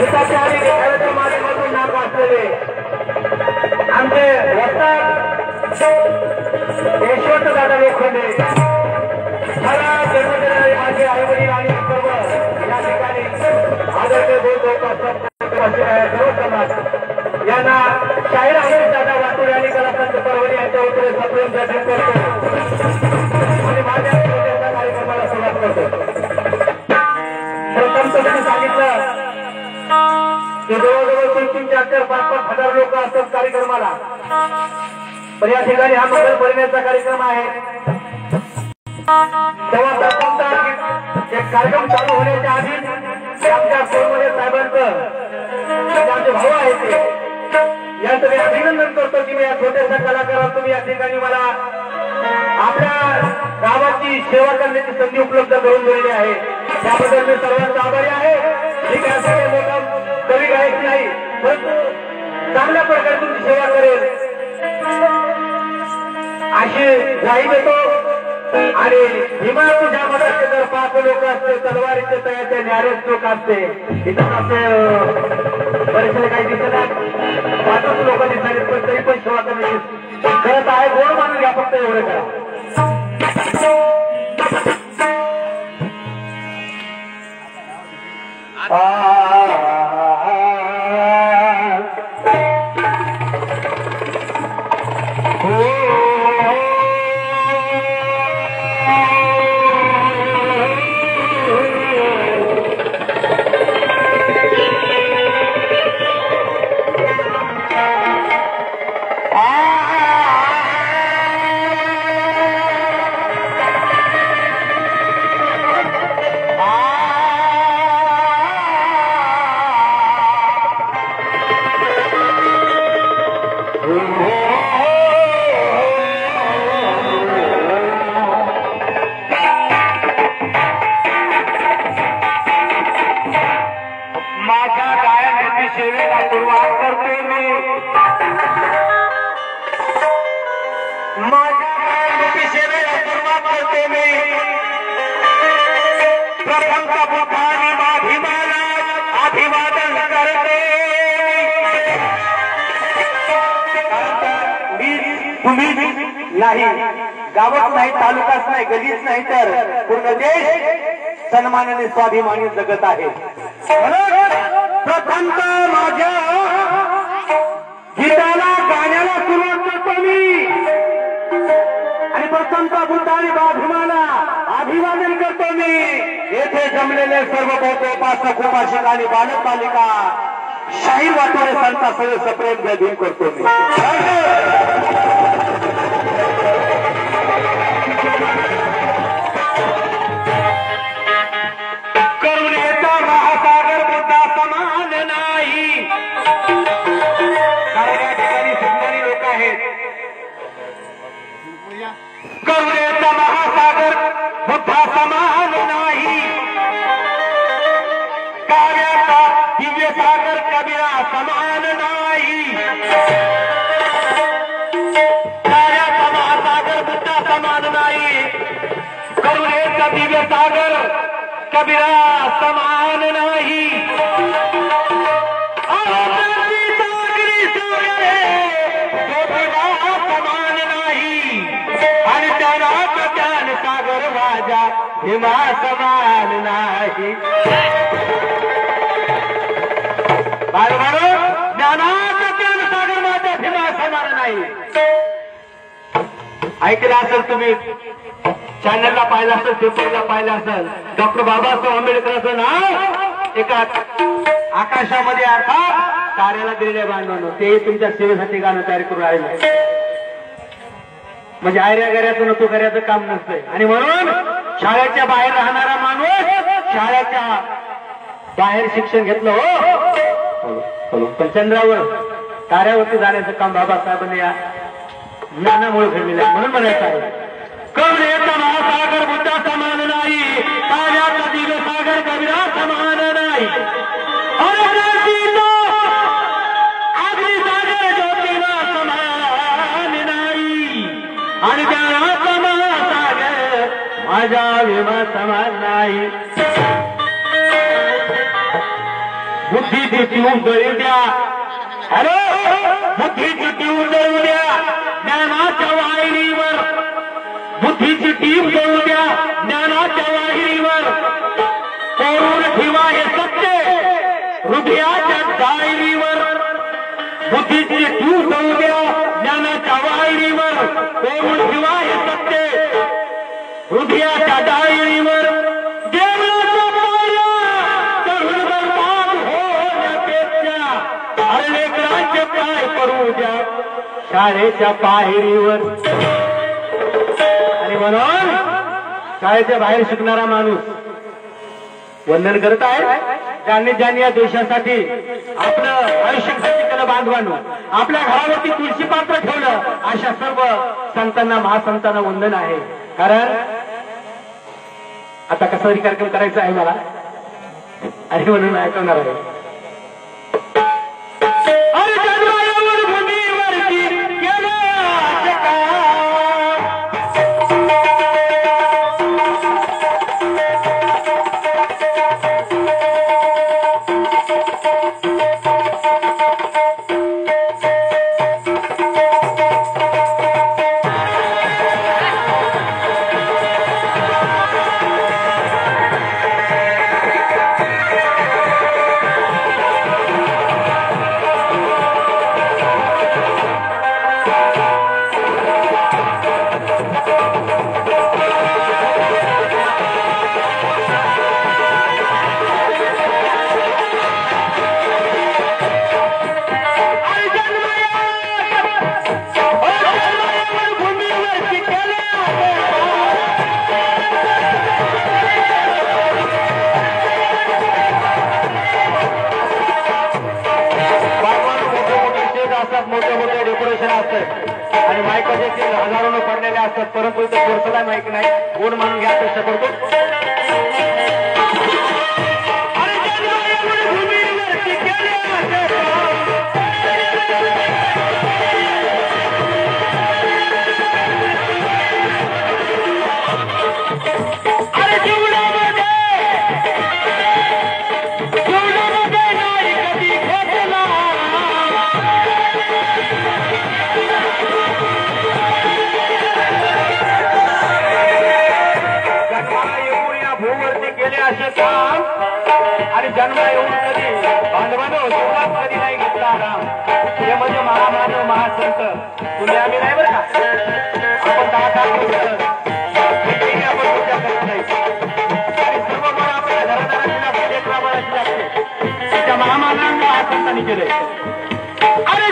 हिताचे आणि खेळाच्या माध्यमातून नाम वाचलेले आमचे वक्ता यशवंत दादा लोखंडे मला जन्मदिनाने माझे आई वडील आणि सर्व या ठिकाणी आदरणीय सर्व समाज यांना शाहीर अमित दादा वाटोळे आणि कलाकांत परवणी यांच्या उत्तरे सप्रेम जाहीर करतो आणि माझ्या कार्यक्रमाला सुरुवात करतो. प्रथम तुम्ही सांगितलं की जवळजवळ 3-3, 4-4, 5-5 हजार लोक असतात कार्यक्रमाला. पण या ठिकाणी हा मंगल परिणयाचा कार्यक्रम आहे. तेव्हा प्रथमतः एक कार्यक्रम चालू होण्याच्या आधी आमच्या कोळमले साहेबांचं आमचे भाऊ आहेत ते यांचं मी अभिनंदन करतो की मी या छोट्याशा कलाकारात तुम्ही या ठिकाणी मला आपल्या गावाची सेवा करण्याची संधी उपलब्ध करून दिलेली आहे. त्याबद्दल मी सर्वांचा आभारी आहे. ठीक आहे, असं मोठा कवी गायक नाही परंतु चांगल्या प्रकारे तुमची सेवा करेल अशी ग्वाही देतो. आणि भीमा तुझ्या मनाचे जर 5 लोक असते तलवारीचे तयाचे न्यारेच लोक असते इथं असे बरेचसे काही दिसत आहेत. 5च लोक दिसत पण तरी पण सेवा करण्याची खरंच आहे. गोड मानून घ्या फक्त एवढे करा. नाही गावात नाही तालुकाच नाही गलीच नाही तर पूर्ण देश सन्मानाने स्वाभिमानी जगत आहे. प्रथमतः माझ्या गीताला गाण्याला सुरुवात करतो मी आणि प्रथमतः बुद्ध आणि बाभिमाना अभिवादन करतो मी. येथे जमलेले सर्व बौद्ध उपासक उपासक आणि बालक बालिका शाहीर वाटोळे संता सगळे सप्रेम दिन करतो मी. करुणेचा महासागर बुद्धा समान नाही. कारण या ठिकाणी सुंदरी लोक आहेत. करुणेचा महासागर बुद्धा समान नाही. काव्याचा दिव्य सागर कबीरा समान नाही. काव्याचा महासागर बुद्धा समान नाही. करुणेचा दिव्य सागर कबीरा समान नाही. समान नाही आणि त्याला ज्ञान सागर माझ्या भीमा समान नाही. बरोबर ज्ञानाचा ज्ञान सागर माझ्या भीमा समान नाही. ऐकलं असेल तुम्ही चॅनलला पाहिलं असेल पेपरला पाहिलं असेल डॉक्टर बाबासाहेब आंबेडकरांचं नाव एका आकाशामध्ये अर्थात ताऱ्याला दिलेल्या बांधवांनो ते तुमच्या सेवेसाठी गाणं तयार करून राहिलं. म्हणजे आयऱ्या गऱ्याचं नको गऱ्याचं काम नसतंय. आणि म्हणून शाळेच्या बाहेर राहणारा माणूस शाळेच्या बाहेर शिक्षण घेतलं हो पण चंद्रावर ताऱ्यावरती जाण्याचं काम बाबासाहेबांनी या ज्ञानामुळे घडलेलं आहे. म्हणून म्हणायचं आहे करुणेचा महासागर बुद्धा समान नाही. काव्याचा दिव्य सागर कबीरा समान नाही. अग्निसागर ज्योतिबा समान नाही. आणि ज्ञानाचा महासागर माझ्या भीमा समान नाही. बुद्धीची ट्यूब जळू द्या. हॅलो, बुद्धीची ट्यूब जळू द्या ज्ञानाच्या वाहिनीवर. बुद्धीची ट्यूब जळू द्या ज्ञानाच्या वाहिनीवर. कोरून ठेवा हे सत्य हृदयाच्या डायरीवर. बुद्धीची ट्यूब जळू द्या ज्ञानाच्या वाहिनीवर. कोरून ठेवा हे सत्य हृदयाच्या डायरीवर. लेकरांचे पाय करू द्या शाळेच्या पायरीवर. आणि म्हणून शाळेच्या बाहेर शिकणारा माणूस वंदन करत आहे. ज्यांनी या देशासाठी आपलं आयुष्य खर्च केलं बांधवांनो, आपल्या घरावरती तुळशी पात्र ठेवलं, अशा सर्व संतांना महासंतांना वंदन आहे. कारण आता कसा कार्यक्रम करायचा आहे मला आणि म्हणून ऐकवणार आहे. मोठे मोठे डेकोरेशन असतात आणि माईक हजारोनं पडलेले असतात, परंतु इथे कोर्सला माईक नाही. कोण म्हणून घ्या अपेक्षा करतो. असे काम आणि जन्म येऊन कधी बांधवानं जीवनात कधी नाही घेतला आराम. हे म्हणजे महामानव महासंत तुम्ही आम्ही नाही बरं का. आपण 10 आपण पूजा करत नाही आणि सर्व पण आपल्या घरादाराची लागते, लेकराबाळाची लागते. त्या महामानवांनी महासंतांनी केले. अरे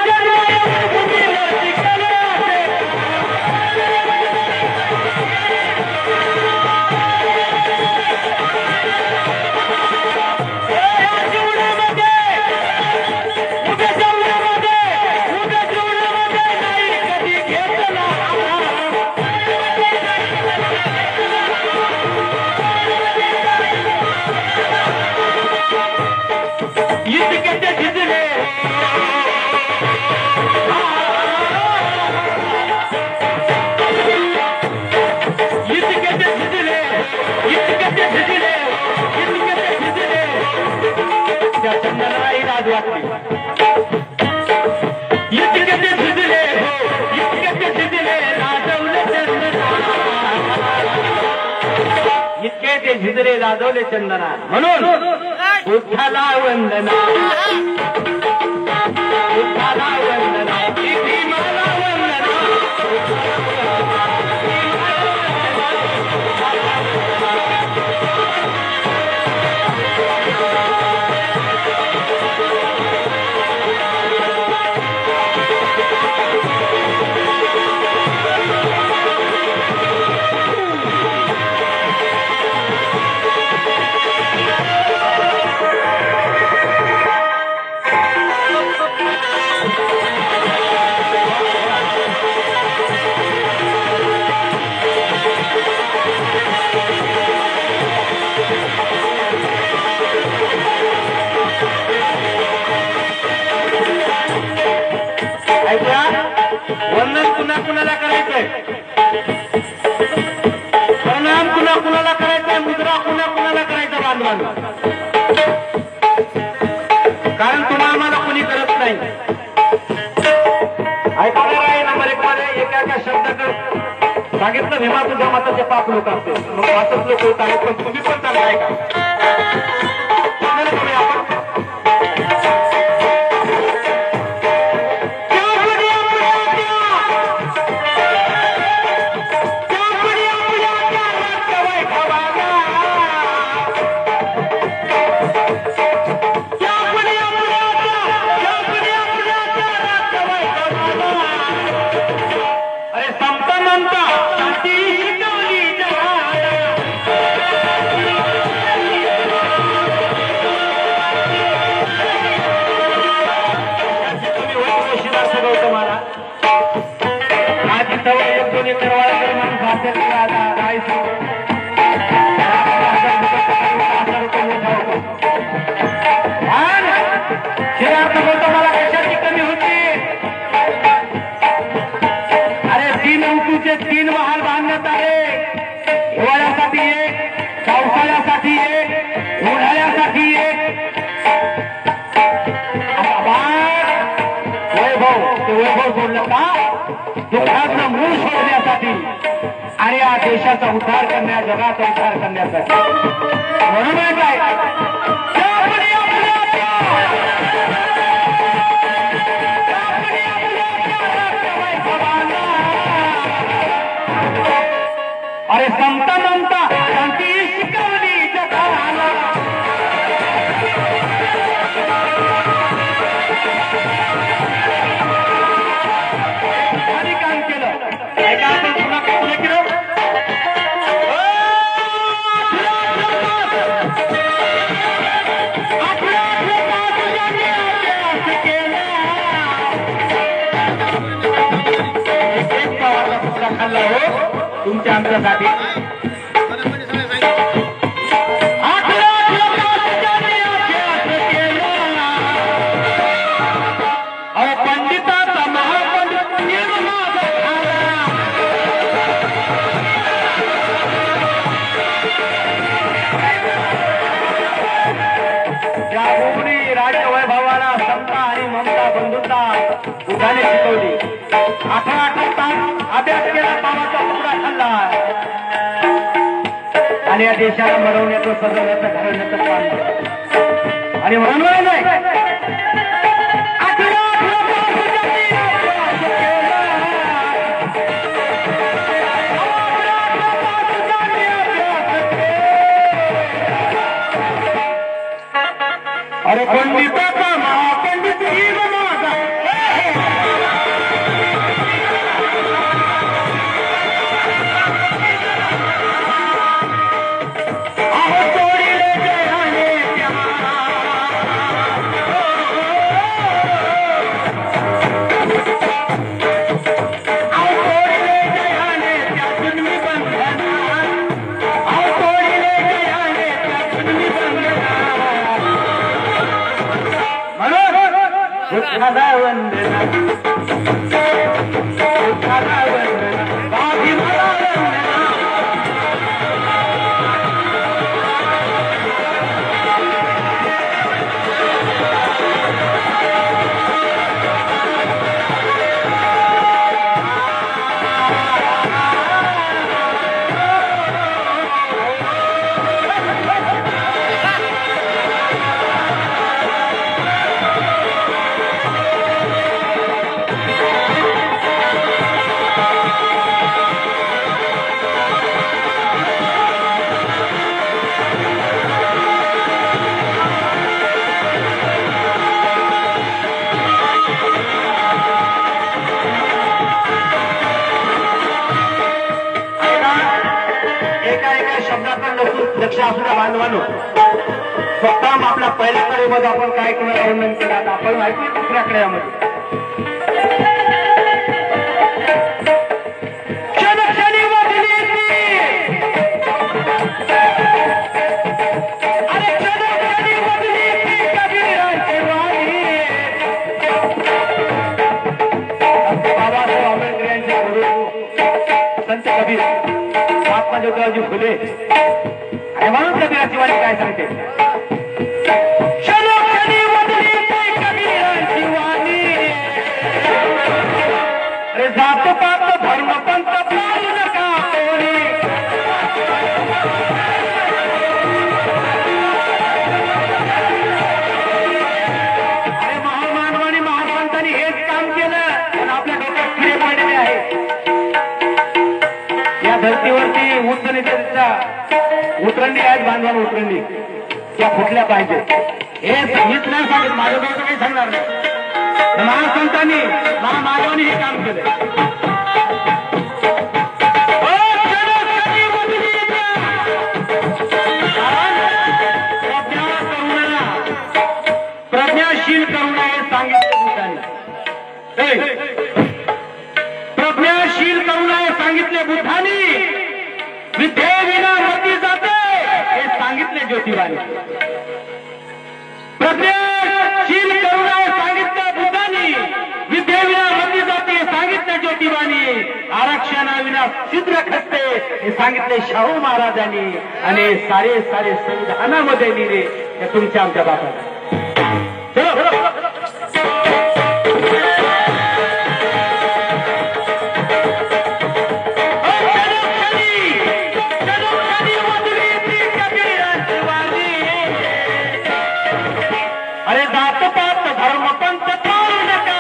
इतके ते झिजले लाजवले चंदना, म्हणून बुद्धाला वंदना, बुद्धाला वंदना, भीमाला वंदना. वंदन कुणा कुणाला करायचंय, प्रणाम कुणा कुणाला करायचंय, मुद्रा कुणा कुणाला करायचा बांधवांना. कारण तुम्हाला आम्हाला कोणी करत नाही. ऐकणार आहे नंबर 1 मध्ये एका एका शब्दाकडे सांगितलं भीमा तुझ्या माताचे 5 लोक असते. मग 5च लोक होत आहेत, पण तुम्ही पण चांगला आहे का? तुम्ही आपण तीन महाल बांधण्यात आले. हिवाळ्यासाठी एक, पावसाळ्यासाठी एक, उन्हाळ्यासाठी एक. वैभव ते वैभव सोडलं का दुःखाचं मूळ सोडण्यासाठी आणि या देशाचा उद्धार करण्या जगाचा उद्धार करण्यासाठी. म्हणून काय अरे समता ममता शांती शिकवली जगाला. आणि काम केलं एका आपण पुन्हा पुढे केलं. एक पावाचा तुकडा खाल्ला हो तुमच्या आमच्यासाठी. पंडिताचा महापंडित ज्या भूमी राज्य वैभवाला समता आणि ममता बंधुता उद्याने शिकवली. 18 तास अभ्यास केला, पावाचा तुकडा खाल्ला आणि या देशाला मरवण्याचं सजवण्याचं घडवण्याचं काम केलं. आणि म्हणून नाही अरे पंडिताचा महापंडित माझा लक्ष असू द्या बांधवांनो. फक्त आपल्या पहिल्या कडेमध्ये आपण काय कोणाला वर्णन केलं आता आपण ऐकू दुसऱ्या कड्यामध्ये. बाबासाहेब आंबेडकर यांच्या गुरु संत कबीर महात्मा ज्योतिरावजी फुले आणि म्हणून कबीराची वाणी काय सांगते. क्षणोक्षणी बदली उतरंडी आहेत बांधवान उतरंडी त्या फुटल्या पाहिजे हे हीच नाही सांगितलं माझ्याजवळ काही सांगणार नाही महासंतांनी महामानवानी हे काम केलं प्रज्ञाशील करुणा हे सांगितले प्रज्ञाशील करुणा हे सांगितले बुद्धांनी विद्येविना मती जाते हे सांगितले ज्योतिबाने प्रज्ञाशील करुणा हे सांगितले बुद्धांनी विद्येविना मती जाते हे सांगितले ज्योतिबाने आरक्षणाविना छिद्र खचते हे सांगितले शाहू महाराजांनी आणि सारे सारे संविधानामध्ये लिहिले हे तुमच्या आमच्या बापाला अरे जात पात धर्म पंथ पाळू नका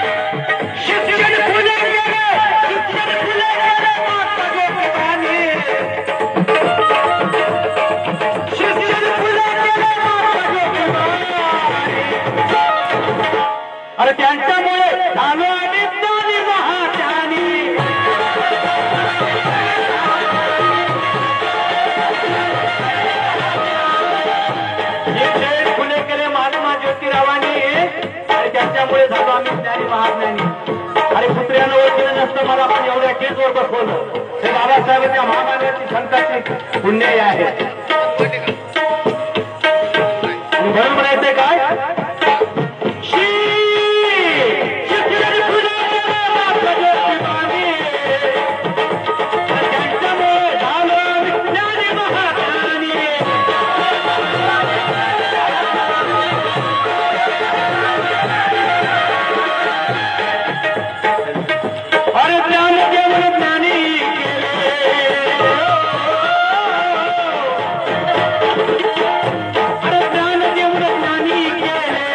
शिक्षण खुले गेले शिक्षण खुले गेले माता ज्योतिबाने शिक्षण खुले गेले माता ज्योतिबाने अरे त्यांच्यामुळे झालो आणि ज्ञानी महाज्ञानी त्याच्यामुळे झालो आम्ही ज्ञानी महाज्ञानी अरे पुत्र्यानं ओळखलं नसतं मला आपण एवढ्या केसवर बसवलं हे बाबासाहेबांच्या महामानवाची संतांची पुण्य आहे म्हणून म्हणायचंय काय त्यांच्यामुळे झालो आम्ही ज्ञानी महाज्ञानी अरे ज्ञान देऊन ज्ञानी अरे ज्ञान देऊन ज्ञानी केले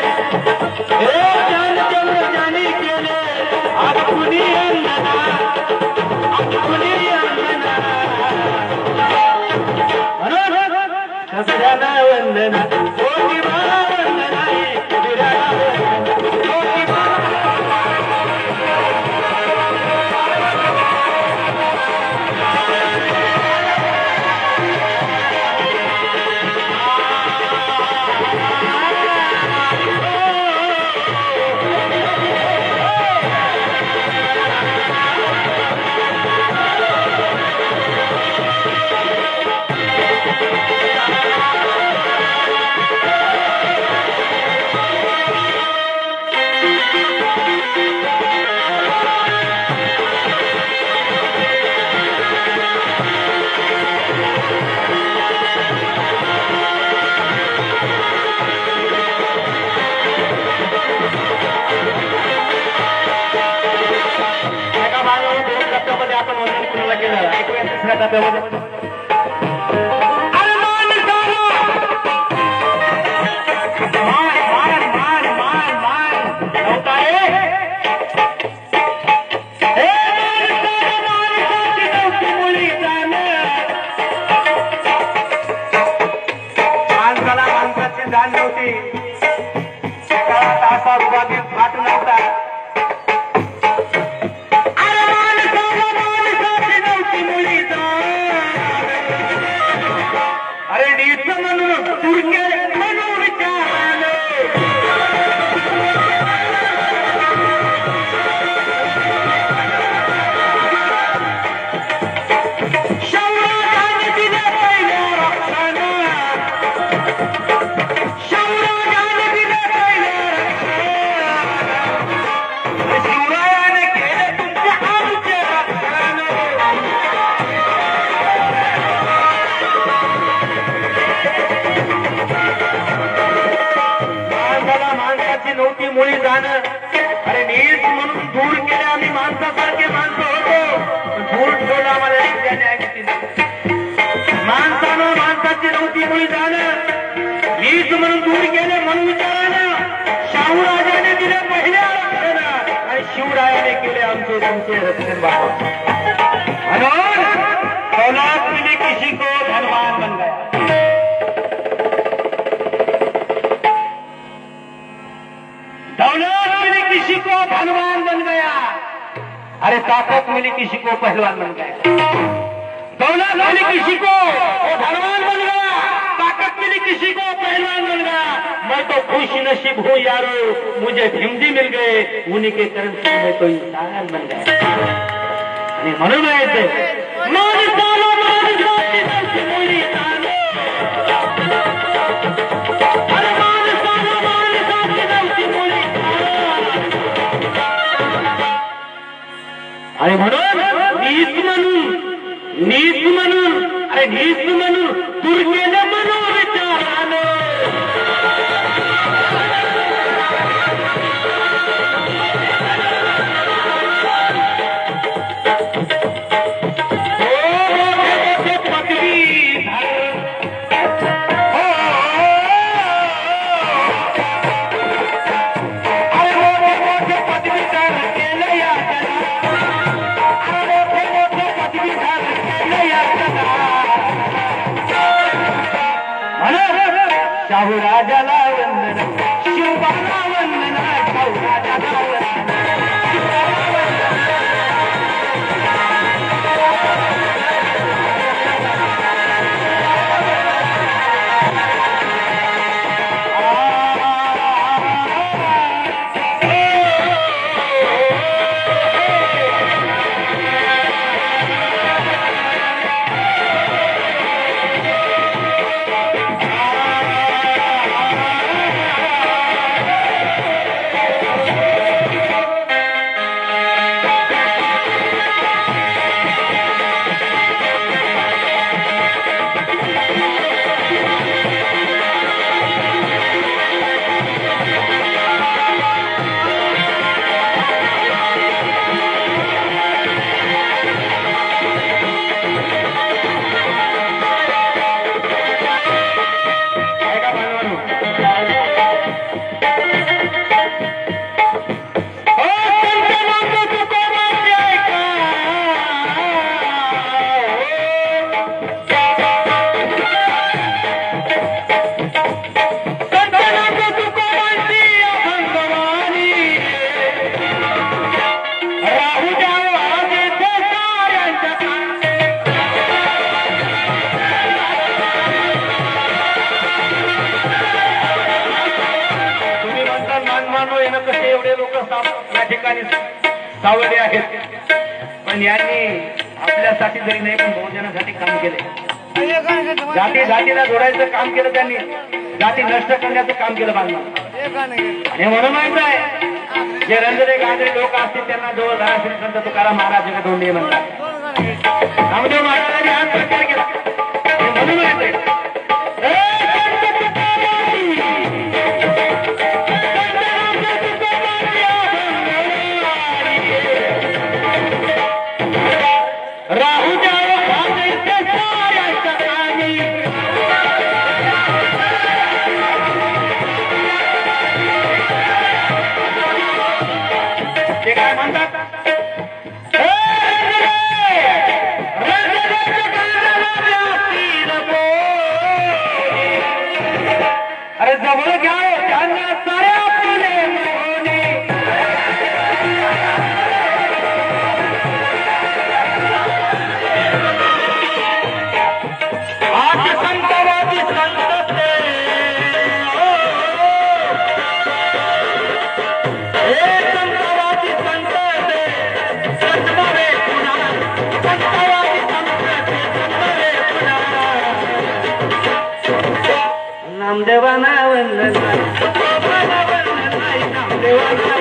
हे ज्ञान देऊन ज्ञानी केले आज कुणी अंगना आज कुणी अंगना सगळ्यांना वंदना ज्योतिबा वंदना जाण नव्हती तासा रुबाबी फाट नव्हता अरे नीच म्हणून तुरके म्हणून विचारले शौर्याने दिले पहिल्या रक्षाने शौर्याने दिले पहिल्या रक्षाने शिवरायाने केले तुमच्या आमचे रक्षाने माणसाची नव्हती मुळी जाणं अरे नीच म्हणून दूर केले आम्ही माणसासारखे माणसं होतो दूर ठेवलं आम्हाला माणसानं माणसाची नव्हती मुळी जाणं नीच म्हणून दूर केले म्हणून विचारानं शाहूराजाने दिलं पहिल्या रक्षानं आणि शिवरायाने केले आमचे तुमचे रक्षण बाबा म्हणून दौलत मिली किसी को धनवान बन गया दौलत मिली किसी को धनवान बन गया अरे ताकत मिली किसी को पहलवान बन गया दौलत मिली किसी को वो धनवान बन गया ताकत मिली किसी को पहलवान बन गया मैं तो खुश नसीब हूँ यारो मुझे भीमजी मिल गए उन्हीं के कर्म से मैं तो इंसान बन गया म्हणून आणि म्हणून नीत म्हणून अरे नीत म्हणून दुर्गेला म्हणून विचारानं शाहू राजाला वंदन शिवबाला वंदन शाहू राजाला वंदन सावळे आहेत पण यांनी आपल्यासाठी जरी नाही पण बहुजनासाठी काम केले जाती जातीला जोडायचं काम केलं त्यांनी जाती नष्ट करण्याचं काम केलं बांधणं आणि म्हणून माहित आहे जे रंजरे गाजरे लोक असतील त्यांना जवळ झाला श्री संत तुकाराम महाराज दोंडे म्हणतात नामदेव महाराजांनी हाच प्रचार केला म्हणून माहित आहे जवळ घ्या त्यांना साऱ्या आज संतवादी संत संतवादी संत संतवे पुन्हा संतवादी संत नामदेवाना वंदन नामदेवाना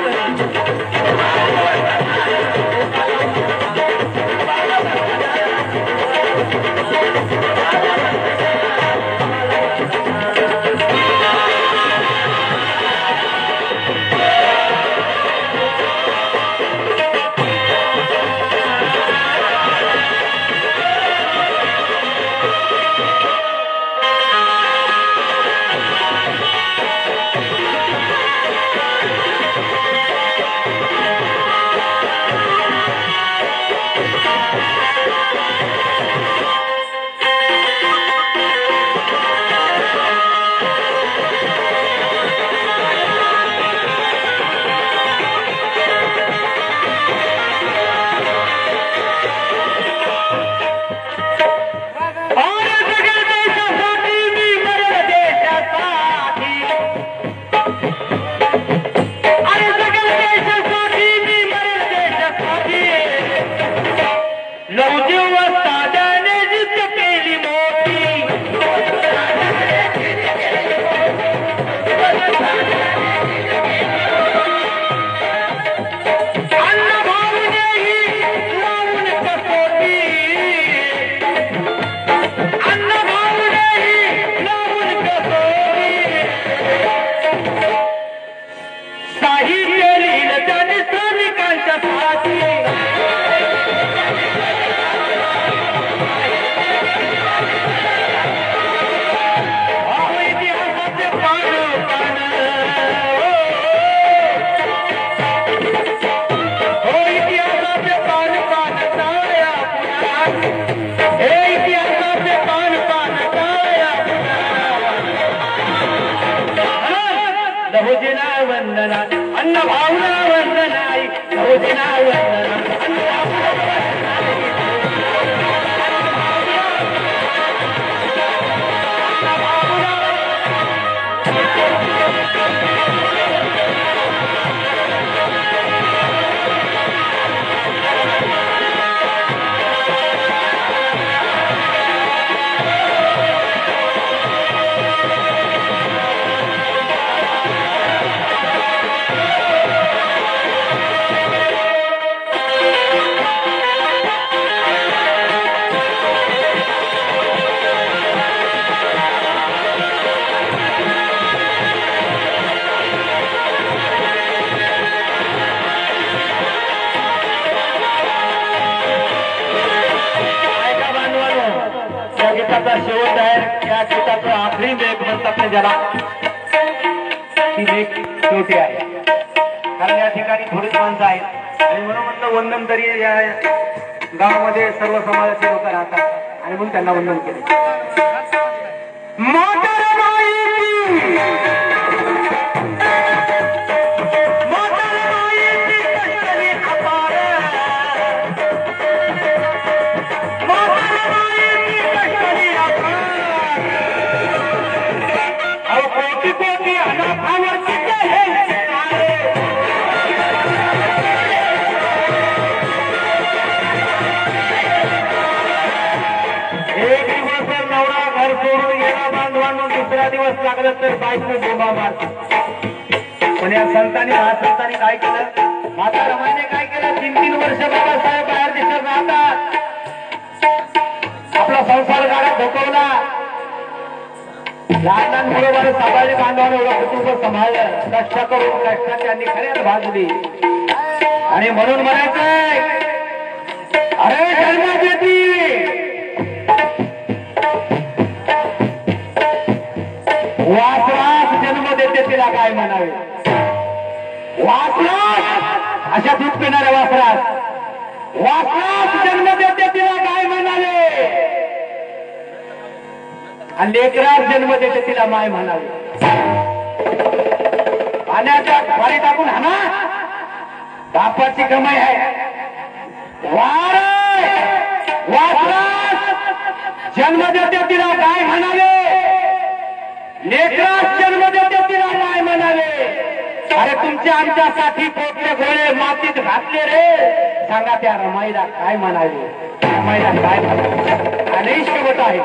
शेवट आहे या गीताचा आखरी लेख म्हणतात ना ज्याला ती लेख शेवटी आहे कारण या ठिकाणी थोडीच माणसं आहेत आणि म्हणून म्हटलं वंदन तरी या गावामध्ये सर्व समाजाचे लोक राहतात आणि म्हणून त्यांना वंदन केले दुसरा दिवस लागला तर बायको बोंबा मारतो पण या संतांनी महासंतांनी काय केलं माता रमाईने काय केलं 3-3 वर्ष बाबासाहेब बाहेर देशात राहतात आपला संसार गाडा धोकवला लहान लहान मुलं सांभाळले बांधवाने एवढं कुटुंब सांभाळलं कष्ट करून कष्टात त्यांनी खऱ्यात भाजली आणि म्हणून म्हणायचंय अरे जन्म देती वासरास जन्म देते तिला काय म्हणावे वासरास अशा दूध पिणाऱ्या वासरास जन्म देते तिला काय म्हणावे आणि लेकरास जन्म देते तिला माय म्हणावे पाण्याच्या फारी टाकून हा ना बापाची कमाई आहे वासरास जन्म देते तिला काय म्हणावे लेकरास जन्म देते तिला काय म्हणावे अरे तुमच्या आमच्यासाठी पोटले गोळे मातीत घातले रे सांगा त्या रमाईला काय म्हणावे रमाईला काय म्हणावे आणि शेवट आहे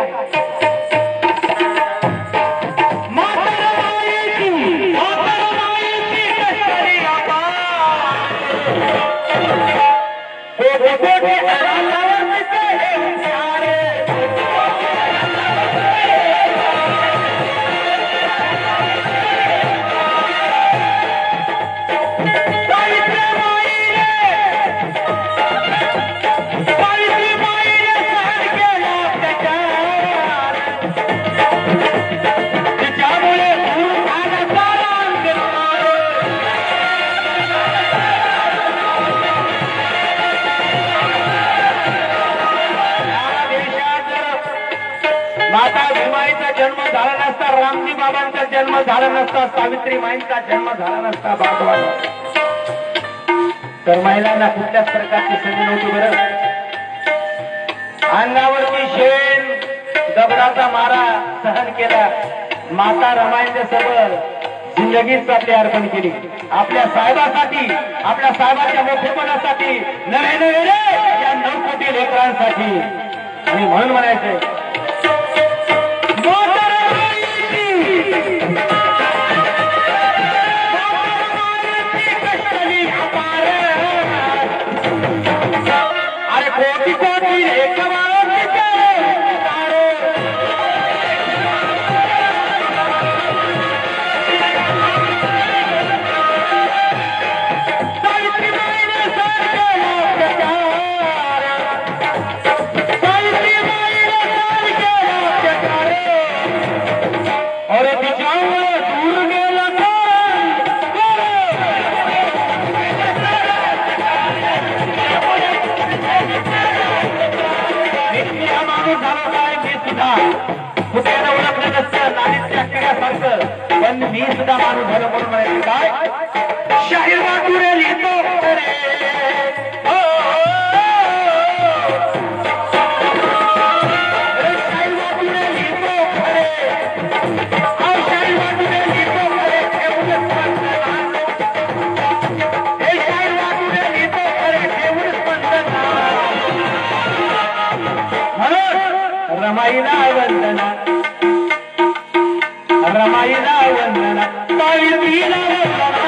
जन्म झाला नसता रामजी बाबांचा जन्म झाला नसता सावित्री माईंचा जन्म झाला नसता बागवान तर महिलांना कुठल्याच प्रकारची संधी नव्हती बरं अंगावरती शेण दगडाचा मारा सहन केला माता रमाईने सबळ जिंदगीच आपली अर्पण केली आपल्या साहेबासाठी आपल्या साहेबाच्या मोठेपणासाठी नवे नवे या 9 कोटी लेकरांसाठी आणि म्हणून म्हणायचंय पण मी सुद्धा माणूस झालो म्हणून म्हणायचं काय शाहीर वाटुरे लिहितो रे हो शाहीर वाटुरे लिहितो रे शाहीर वाटुरे लिहितो रे ठेवून स्पंदना हे शाहीर वाटुरे लिहितो रे ठेवून स्पंदना म्हणून रमाईला वंदना रमाईला वंदना पावित्रीला वंदना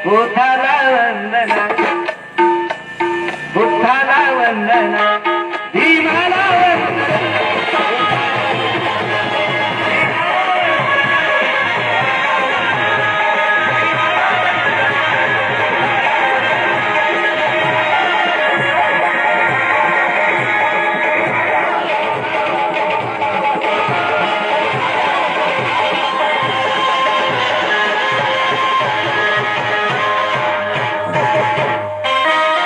बुद्धाला वंदना बुद्धाला वंदना